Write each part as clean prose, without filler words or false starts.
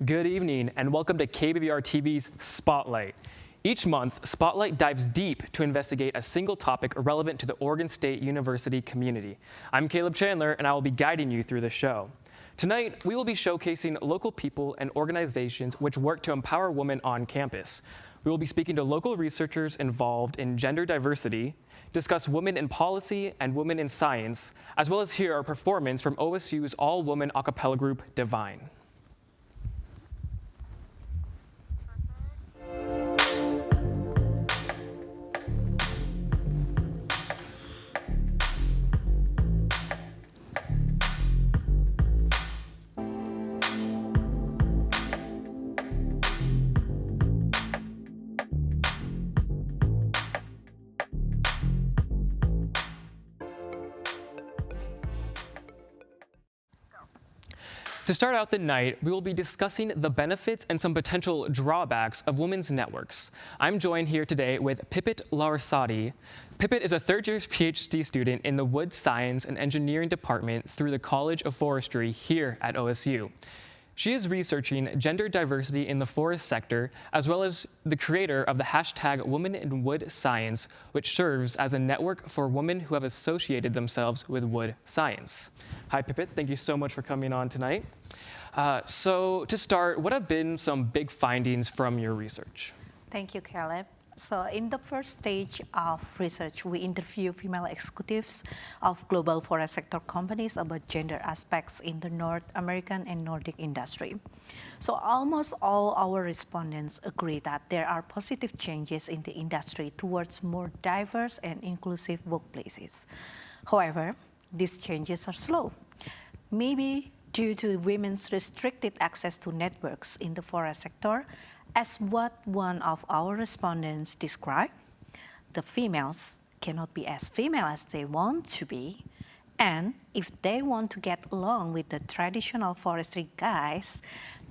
Good evening and welcome to KBVR TV's Spotlight. Each month, Spotlight dives deep to investigate a single topic relevant to the Oregon State University community. I'm Caleb Chandler and I will be guiding you through the show. Tonight, we will be showcasing local people and organizations which work to empower women on campus. We will be speaking to local researchers involved in gender diversity, discuss women in policy and women in science, as well as hear a performance from OSU's all-woman a cappella group, Divine. To start out the night, we will be discussing the benefits and some potential drawbacks of women's networks. I'm joined here today with Pipiet Lasaratie. Pipiet is a third-year PhD student in the Wood Science and Engineering Department through the College of Forestry here at OSU. She is researching gender diversity in the forest sector, as well as the creator of the hashtag Women in Wood Science, which serves as a network for women who have associated themselves with wood science. Hi, Pipiet. Thank you so much for coming on tonight. So to start, what have been some big findings from your research? Thank you, Caleb. So in the first stage of research, we interview female executives of global forest sector companies about gender aspects in the North American and Nordic industry. So almost all our respondents agree that there are positive changes in the industry towards more diverse and inclusive workplaces. However, these changes are slow, maybe due to women's restricted access to networks in the forest sector. As what one of our respondents described, the females cannot be as female as they want to be, and if they want to get along with the traditional forestry guys,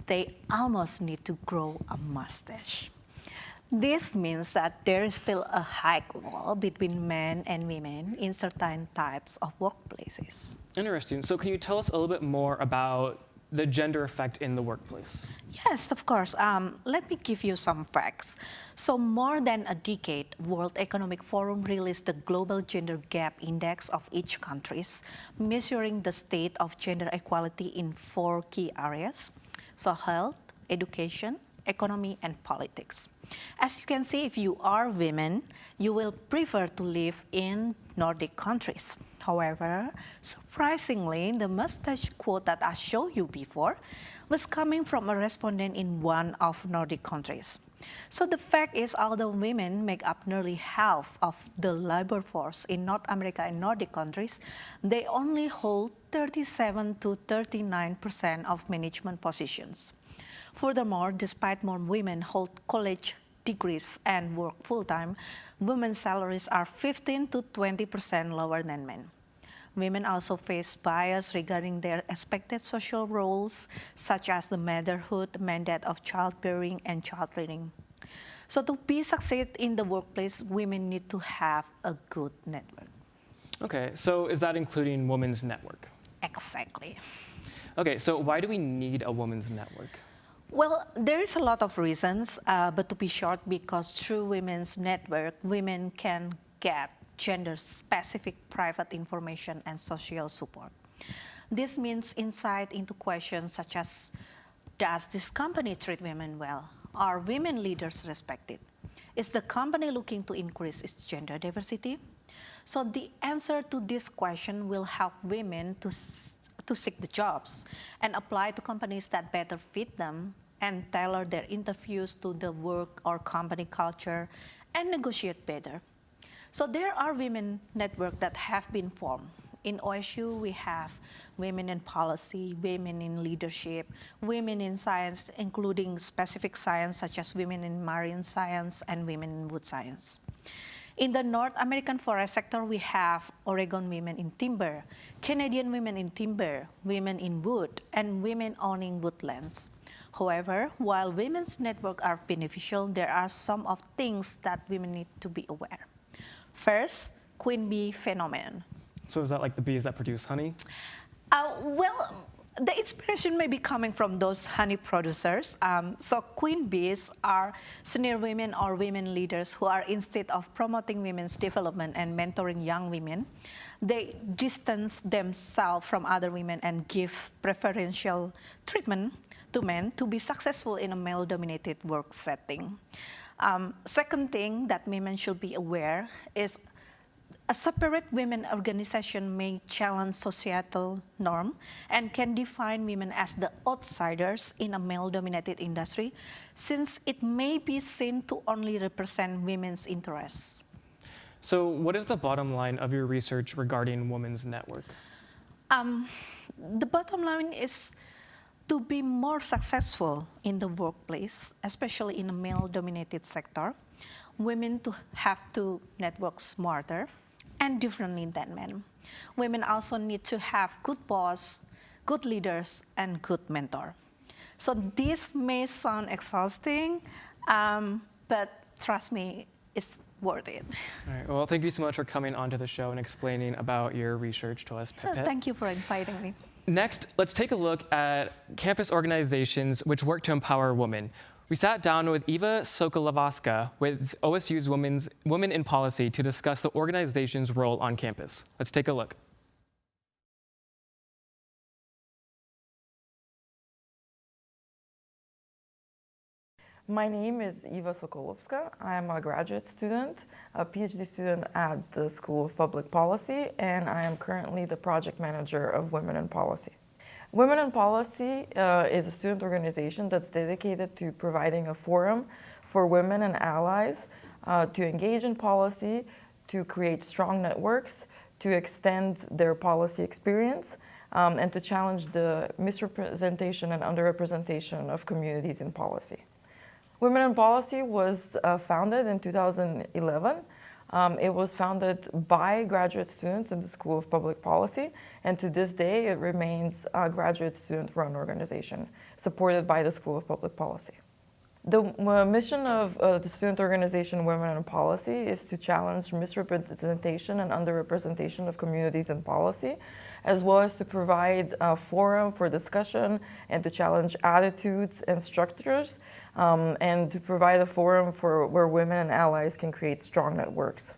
they almost need to grow a mustache. This means that there is still a high wall between men and women in certain types of workplaces. Interesting. So can you tell us a little bit more about the gender effect in the workplace? Yes, of course. Let me give you some facts. So more than a decade, World Economic Forum released the Global Gender Gap Index of each country, measuring the state of gender equality in 4 key areas: so health, education, economy, and politics. As you can see, if you are women, you will prefer to live in Nordic countries. However, surprisingly, the mustache quote that I showed you before was coming from a respondent in one of Nordic countries. So the fact is, although women make up nearly half of the labor force in North America and Nordic countries, they only hold 37 to 39% of management positions. Furthermore, despite more women hold college degrees and work full-time, women's salaries are 15 to 20% lower than men. Women also face bias regarding their expected social roles, such as the motherhood mandate of childbearing and child-rearing. So to be succeed in the workplace, women need to have a good network. Okay, so is that including women's network? Exactly. Okay, so why do we need a women's network? Well, there is a lot of reasons, but to be short, because through women's network, women can get gender-specific private information and social support. This means insight into questions such as, does this company treat women well? Are women leaders respected? Is the company looking to increase its gender diversity? So the answer to this question will help women to seek the jobs and apply to companies that better fit them and tailor their interviews to the work or company culture and negotiate better. So there are women networks that have been formed. In OSU, we have women in policy, women in leadership, women in science, including specific science such as women in marine science and women in wood science. In the North American forest sector, we have Oregon women in timber, Canadian women in timber, women in wood, and women owning woodlands. However, while women's networks are beneficial, there are some of things that women need to be aware. First, queen bee phenomenon. So is that like the bees that produce honey? Well, The inspiration may be coming from those honey producers. So queen bees are senior women or women leaders who are, instead of promoting women's development and mentoring young women, they distance themselves from other women and give preferential treatment to men to be successful in a male-dominated work setting. Second thing that women should be aware is a separate women organization may challenge societal norm and can define women as the outsiders in a male-dominated industry, since it may be seen to only represent women's interests. So what is the bottom line of your research regarding Women's Network? The bottom line is to be more successful in the workplace, especially in a male-dominated sector, women have to network smarter and differently than men. Women also need to have good boss, good leaders, and good mentor. So this may sound exhausting, but trust me, it's worth it. All right. Well, thank you so much for coming onto the show and explaining about your research to us, Pipiet. Thank you for inviting me. Next, let's take a look at campus organizations which work to empower women. We sat down with Eva Sokolavaska with OSU's Women in Policy to discuss the organization's role on campus. Let's take a look. My name is Eva Sokolovska. I am a graduate student, a PhD student at the School of Public Policy, and I am currently the project manager of Women in Policy. Women in Policy is a student organization that's dedicated to providing a forum for women and allies to engage in policy, to create strong networks, to extend their policy experience, and to challenge the misrepresentation and underrepresentation of communities in policy. Women in Policy was founded in 2011. It was founded by graduate students in the School of Public Policy, and to this day it remains a graduate student-run organization supported by the School of Public Policy. The mission of the student organization Women in Policy is to challenge misrepresentation and underrepresentation of communities in policy, as well as to provide a forum for discussion and to challenge attitudes and structures, and to provide a forum for where women and allies can create strong networks.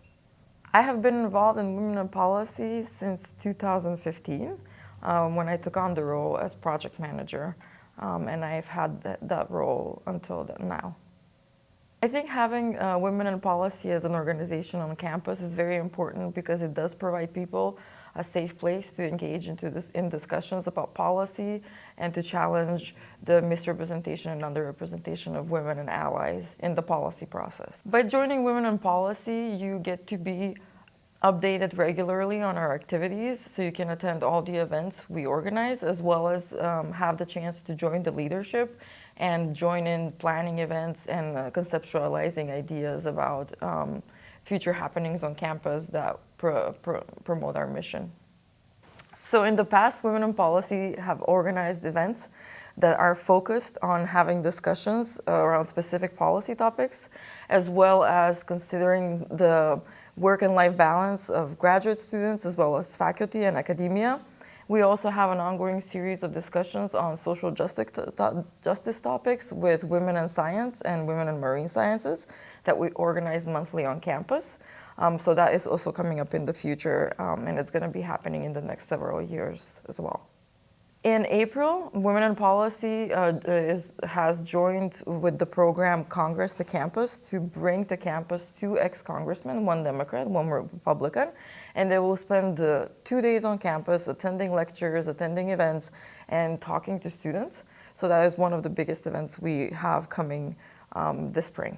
I have been involved in Women in Policy since 2015, when I took on the role as project manager, and I've had that role until now. I think having Women in Policy as an organization on campus is very important because it does provide people a safe place to engage in discussions about policy and to challenge the misrepresentation and underrepresentation of women and allies in the policy process. By joining Women in Policy, you get to be updated regularly on our activities, so you can attend all the events we organize, as well as have the chance to join the leadership and join in planning events and conceptualizing ideas about future happenings on campus that promote our mission. So in the past, Women in Policy have organized events that are focused on having discussions around specific policy topics, as well as considering the work and life balance of graduate students, as well as faculty and academia. We also have an ongoing series of discussions on social justice topics with Women in Science and Women in Marine Sciences that we organize monthly on campus. So that is also coming up in the future, and it's going to be happening in the next several years as well. In April, Women in Policy has joined with the program Congress to Campus to bring to campus 2 ex-congressmen, 1 Democrat, 1 Republican, and they will spend 2 days on campus attending lectures, attending events, and talking to students. So that is one of the biggest events we have coming this spring.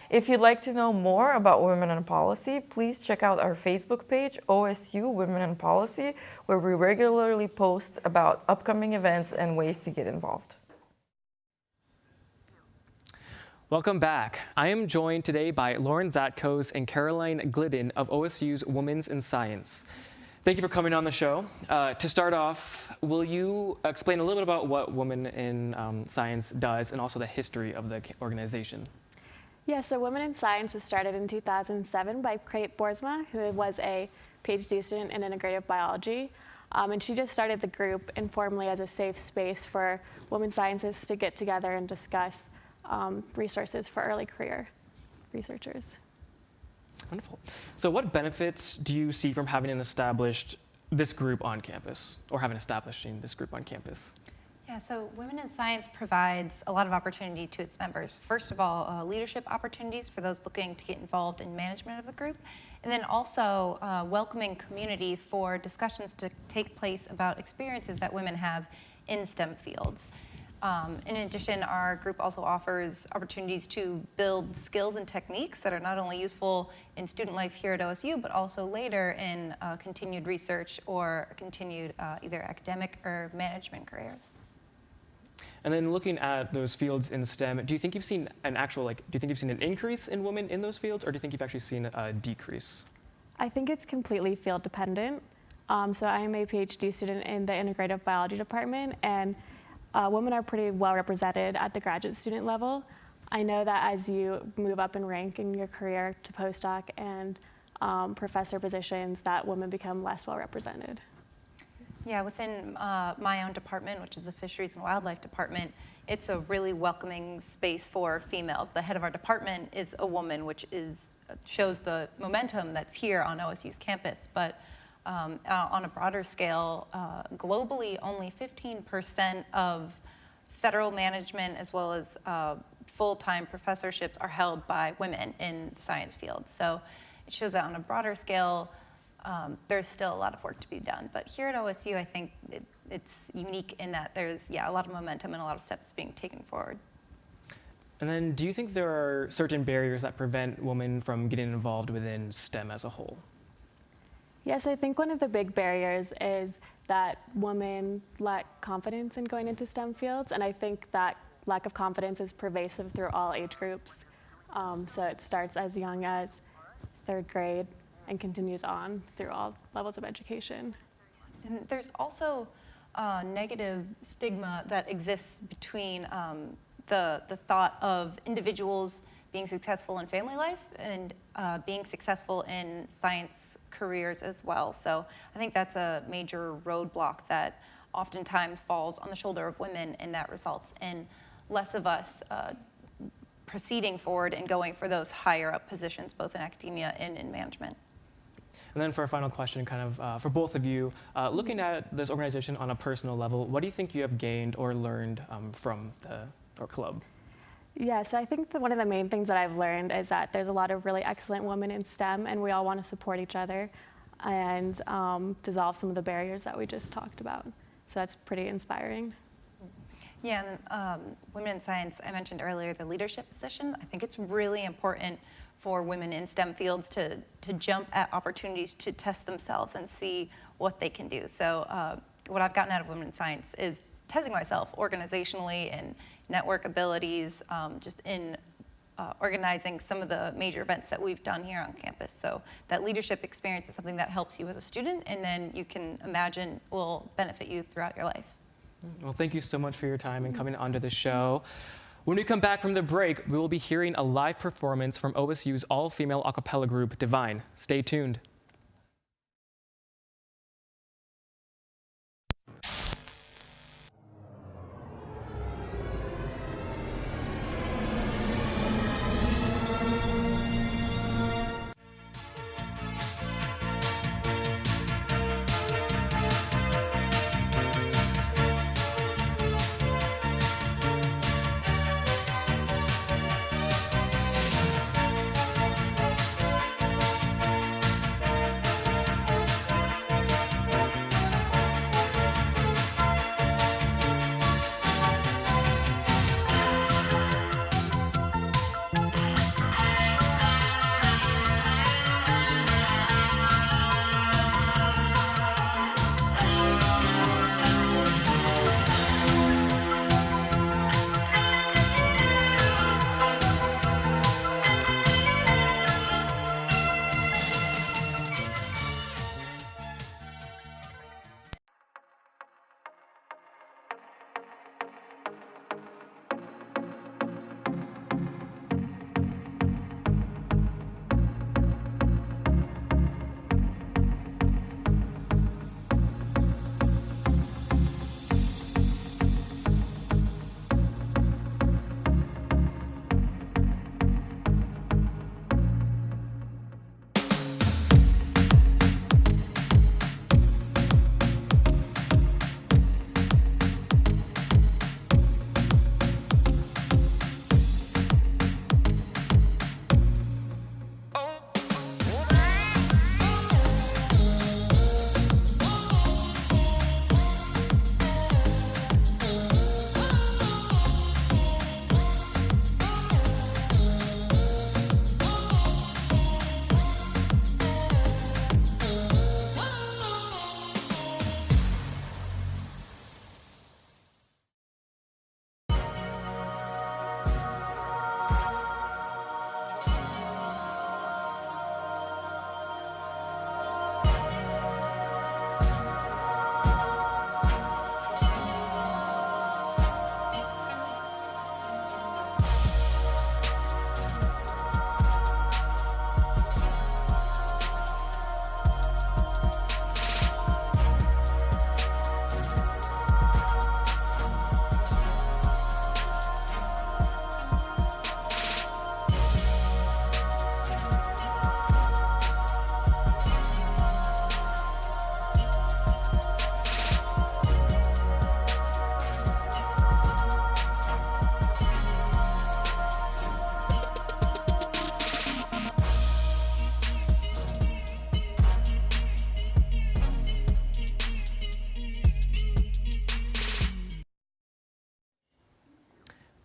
If you'd like to know more about Women in Policy, please check out our Facebook page, OSU Women in Policy, where we regularly post about upcoming events and ways to get involved. Welcome back. I am joined today by Lauren Zatkos and Caroline Glidden of OSU's Women's in Science. Thank you for coming on the show. To start off, will you explain a little bit about what Women in Science does and also the history of the organization? Yeah, so Women in Science was started in 2007 by Kate Boersma, who was a PhD student in integrative biology. And she just started the group informally as a safe space for women scientists to get together and discuss resources for early career researchers. Wonderful. So what benefits do you see from having this group on campus, or establishing this group on campus? Yeah, so Women in Science provides a lot of opportunity to its members. First of all, leadership opportunities for those looking to get involved in management of the group, and then also welcoming community for discussions to take place about experiences that women have in STEM fields. In addition, our group also offers opportunities to build skills and techniques that are not only useful in student life here at OSU, but also later in continued research or continued either academic or management careers. And then looking at those fields in STEM, do you think you've seen an increase in women in those fields, or do you think you've actually seen a decrease? I think it's completely field dependent. So I am a PhD student in the integrative biology department, and women are pretty well represented at the graduate student level. I know that as you move up in rank in your career to postdoc and professor positions, that women become less well represented. Yeah, within my own department, which is the Fisheries and Wildlife Department, it's a really welcoming space for females. The head of our department is a woman, which shows the momentum that's here on OSU's campus. But on a broader scale, globally, only 15% of federal management as well as full-time professorships are held by women in science fields. So it shows that on a broader scale, there's still a lot of work to be done. But here at OSU, I think it's unique in that there's a lot of momentum and a lot of steps being taken forward. And then do you think there are certain barriers that prevent women from getting involved within STEM as a whole? Yes, I think one of the big barriers is that women lack confidence in going into STEM fields, and I think that lack of confidence is pervasive through all age groups. So it starts as young as 3rd grade and continues on through all levels of education. And there's also a negative stigma that exists between the thought of individuals being successful in family life and being successful in science careers as well. So I think that's a major roadblock that oftentimes falls on the shoulder of women, and that results in less of us proceeding forward and going for those higher up positions, both in academia and in management. And then for a final question, kind of for both of you, looking at this organization on a personal level, what do you think you have gained or learned from our club? Yes, I think that one of the main things that I've learned is that there's a lot of really excellent women in STEM, and we all want to support each other and dissolve some of the barriers that we just talked about. So that's pretty inspiring. Yeah, and Women in Science, I mentioned earlier the leadership position. I think it's really important for women in STEM fields to jump at opportunities to test themselves and see what they can do. So what I've gotten out of Women in Science is testing myself organizationally and network abilities, just in organizing some of the major events that we've done here on campus. So that leadership experience is something that helps you as a student, and then you can imagine will benefit you throughout your life. Well, thank you so much for your time and coming onto the show. When we come back from the break, we will be hearing a live performance from OSU's all-female a cappella group, Divine. Stay tuned.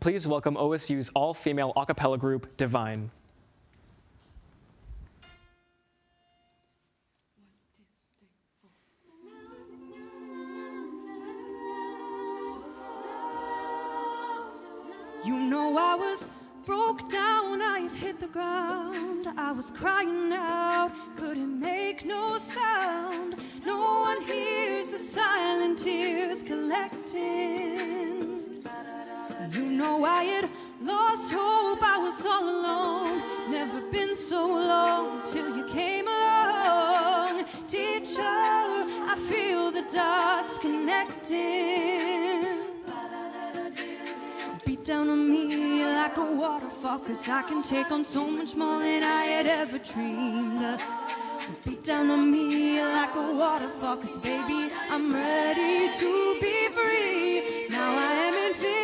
Please welcome OSU's all-female a cappella group, Divine. You know I was broke down, I had hit the ground. I was crying out, couldn't make no sound. No one hears the silent tears collecting. You know I had lost hope, I was all alone. Never been so long till you came along. Teacher, I feel the dots connecting. Beat down on me like a waterfall, 'cause I can take on so much more than I had ever dreamed. Beat down on me like a waterfall, 'cause baby, I'm ready to be free. Now I am invincible.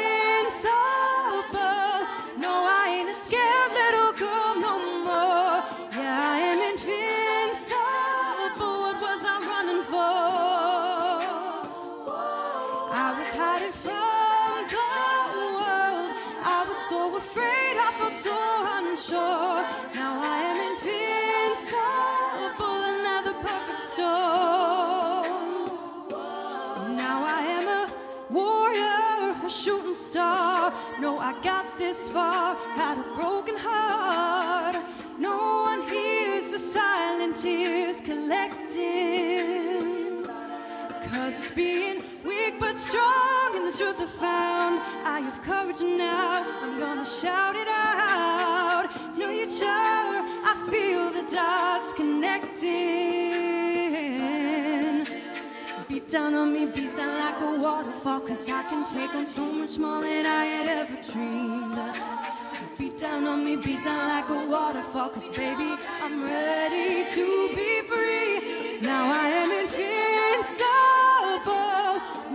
No, I ain't a scared little girl no more. Yeah, I am invincible. What was I running for? I was hiding from the world. I was so afraid, I felt so unsure. Now I am invincible, another perfect storm. Now I am a warrior, a shooting star. No, I got this far, had a broken heart. No one hears the silent tears collecting. 'Cause it's being weak but strong in the truth I found. I have courage now, I'm gonna shout it out. No, you're sure, I feel the dots connecting. Beat down on me, beat down like a waterfall, 'cause I can take on so much more than I had ever dreamed. Beat down on me, beat down like a waterfall, 'cause baby, I'm ready to be free. Now I am invincible.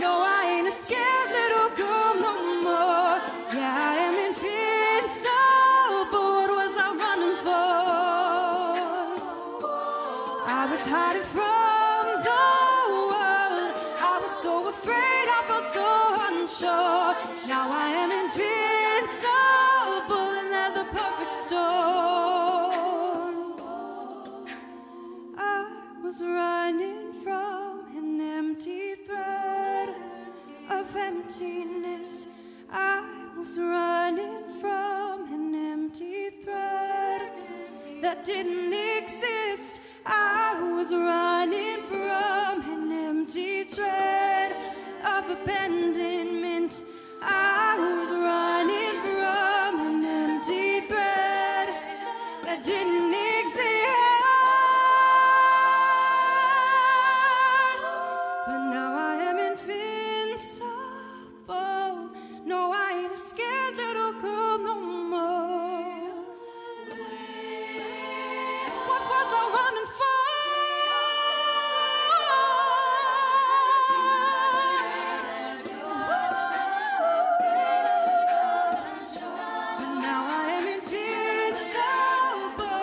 No, I ain't a scared little girl no more. Yeah, I am invincible. What was I running for? I was hiding from the world. I was so afraid, I felt so unsure. Now I am invincible, another perfect storm. I was running from an empty thread of emptiness. I was running from an empty thread that didn't exist. I was running from an empty thread of abandonment. I was running from an empty thread that didn't exist. But now I am invincible. No, I ain't a scared little girl no more. What was I running for? But now I am invincible.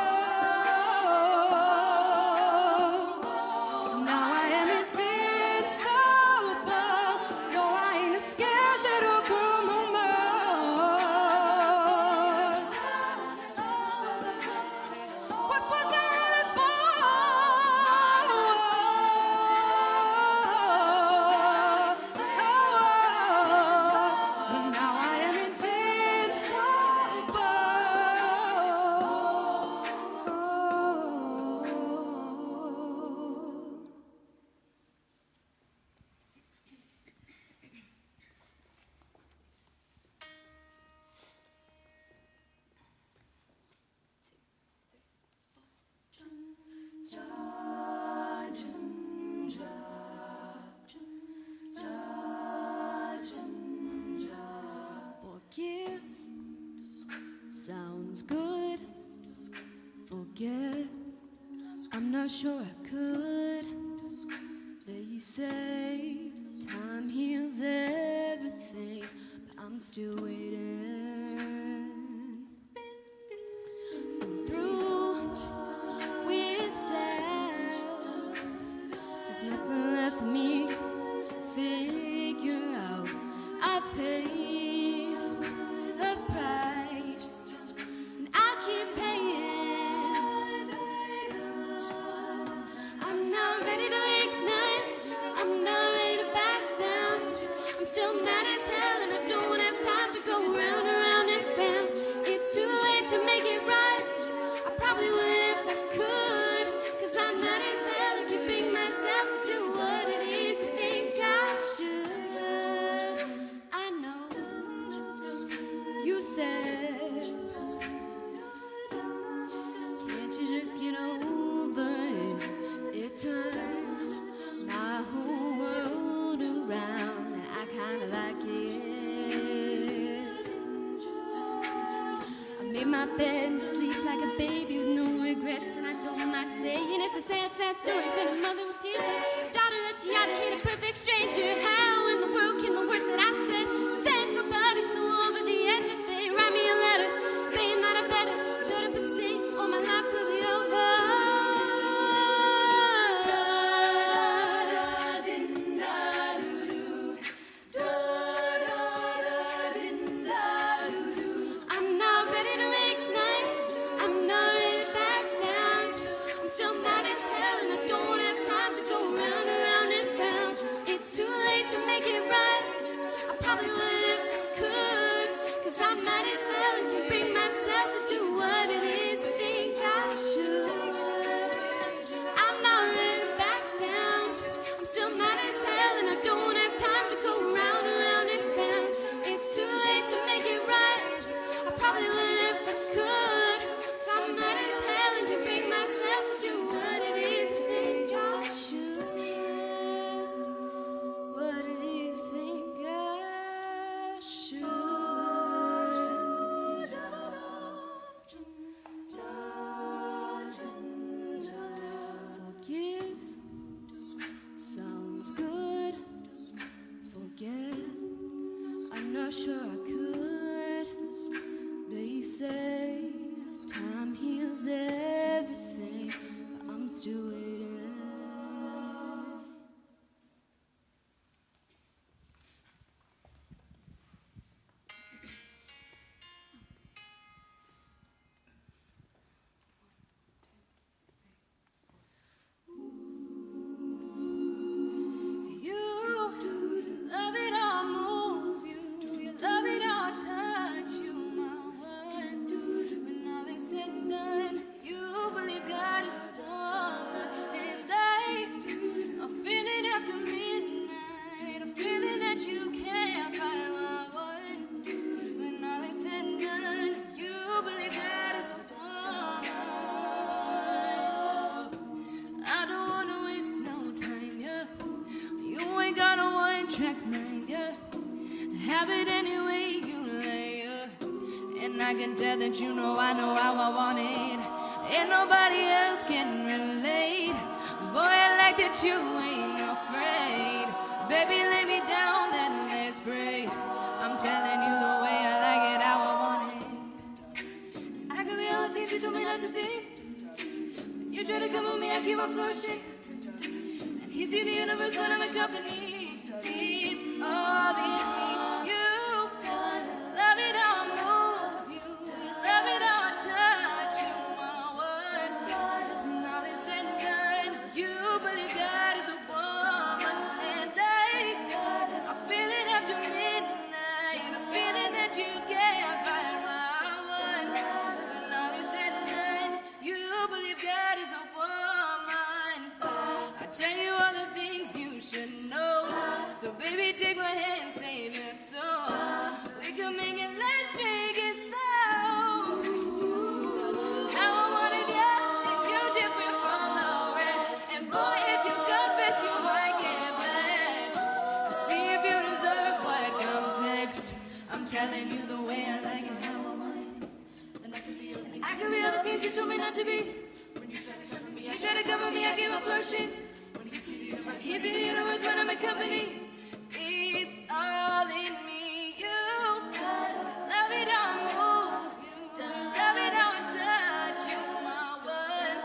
Now I am invincible. No, I ain't a scared little girl no more. What was I running for? But now I am invincible. Forgive sounds good. Forget, I'm not sure I could. They say time heals everything, but I'm still waiting. I'm through with doubt. There's nothing left for me to figure out. I've paid made my bed and sleep like a baby with no regrets. And I don't mind saying it's a sad, sad story, cause your mother would teach your daughter that she ought to hate a perfect stranger. How in the world can the words that I said say somebody so over the edge that they write me a letter saying that I better shut up and sing or my life will be over. I'm not ready to make nice. I'm not ready to back down. I'm still mad as hell and I don't have time to go round and round and round. It's too late to make it right. I probably would if I could, cause I'm mad as hell and can't bring myself to do what it is I think I should. I'm not ready to back down. I'm still mad as hell and I don't have time to go round and round and round. It's too late to make it right. I probably would if I could. So I'm mad as hell and can't bring myself to do what it is I think I should. What it is I think I should. Forgive sounds good. Forget, I'm not sure I could. They say time heals everything, but I'm still waiting. You love it all, move you. You love it all, touch you, my one. When all is said and done, you believe God is a woman. And I'm feeling after midnight, a feeling that you can't find my one. When all is said and done, you believe God is a woman. I don't wanna waste no time, yeah. You ain't got a one-track mind, yeah. Have it any way you lay, yeah. And I can tell that you know I how I want it. And nobody else can relate. Boy, I like that you ain't afraid. Baby, lay me down and let's pray. I'm telling you the way I like it, how I want it. I can be all the things you told me not to be. You try to come with me, I keep on flourishing. And you see the universe when I'm in company. It's all in me. You love it all, move you. You love it all, touch you, my one. When all is said and done, you believe God is a woman. And I feel it after midnight. A feeling that you can't find my one. When all is said and done, you believe God is a woman. I tell you all the things you should know. So baby, take my hand, save your soul. We can make it, let's make it so. How I wanted you, and you different from the rest. And boy, if you confess, you might get blessed. See if you deserve what comes next. I'm telling you the way I like it, how I want it. And I can be all the things you told me not to be. You try to cover me, I keep on flourishing. He's in the universe when I'm in company. It's all in me. You love it all, move you. Love it all, touch you, my one.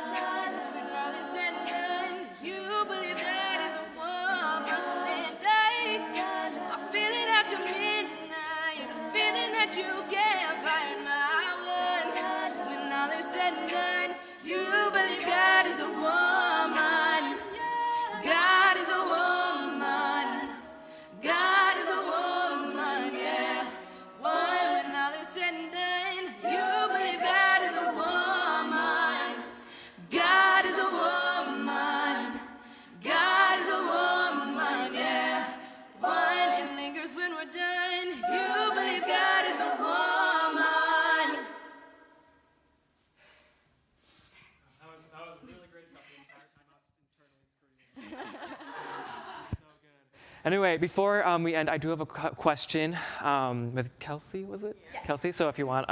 When all is said and done, you believe God is a woman. And I feel it after midnight. A feeling that you can't find my one. When all is said and done, you believe God is a woman. God is a woman. God is a woman, yeah. One, when all is said and done, you believe God is a woman. God is a woman. God is a woman, yeah. One, it lingers when we're done. You believe God is a woman. That was really great stuff the entire time. I was internally screaming. So good. Anyway, before we end, I do have a question with Kelsey, was it? Yes. Kelsey, so if you want,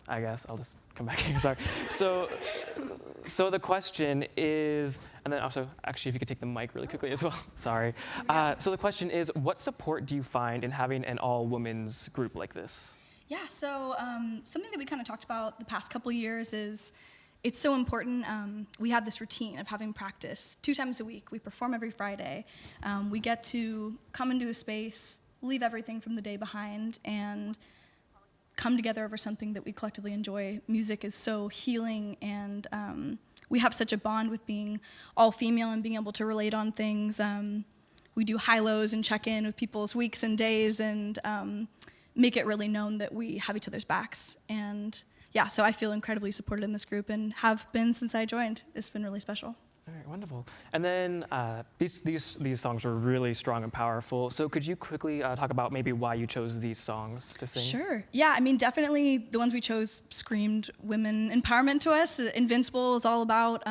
I guess I'll just come back here. Sorry. So the question is, and then also, actually, if you could take the mic really quickly as well. Sorry. So the question is, what support do you find in having an all-women's group like this? Yeah, so something that we kind of talked about the past couple years is it's so important. We have this routine of having practice 2 times a week. We perform every Friday. We get to come into a space, leave everything from the day behind, and come together over something that we collectively enjoy. Music is so healing, and we have such a bond with being all female and being able to relate on things. We do high-lows and check in with people's weeks and days, and make it really known that we have each other's backs. And yeah, so I feel incredibly supported in this group and have been since I joined. It's been really special. All right, wonderful. And then these songs were really strong and powerful. So could you quickly talk about maybe why you chose these songs to sing? Sure. Yeah, I mean, definitely the ones we chose screamed women empowerment to us. Invincible is all about,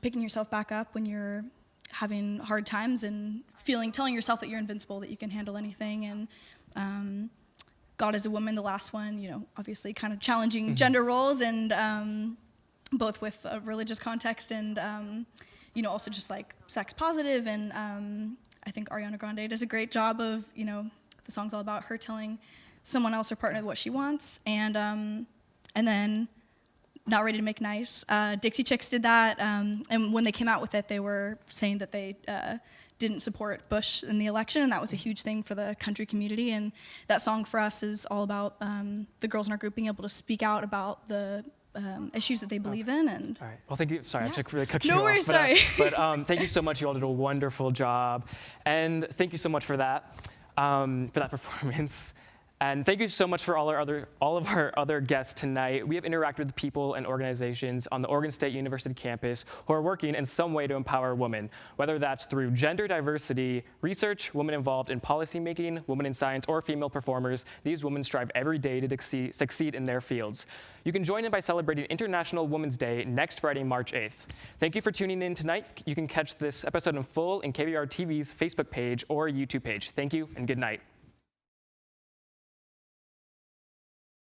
picking yourself back up when you're having hard times and telling yourself that you're invincible, that you can handle anything. And God is a Woman, the last one, obviously kind of challenging gender roles, and both with a religious context and, also just like sex positive. And I think Ariana Grande does a great job of, the song's all about her telling someone else or partner what she wants. And then Not Ready to Make Nice. Dixie Chicks did that. And when they came out with it, they were saying that they didn't support Bush in the election, and that was a huge thing for the country community. And that song for us is all about the girls in our group being able to speak out about the issues that they believe in. And all right. Well, thank you. Sorry, yeah. I just really cut you No off. worries, sorry. But thank you so much. You all did a wonderful job, and thank you so much for that performance. And thank you so much for all of our other guests tonight. We have interacted with people and organizations on the Oregon State University campus who are working in some way to empower women, whether that's through gender diversity, research, women involved in policymaking, women in science, or female performers. These women strive every day to succeed in their fields. You can join in by celebrating International Women's Day next Friday, March 8th. Thank you for tuning in tonight. You can catch this episode in full in KBVR TV's Facebook page or YouTube page. Thank you and good night.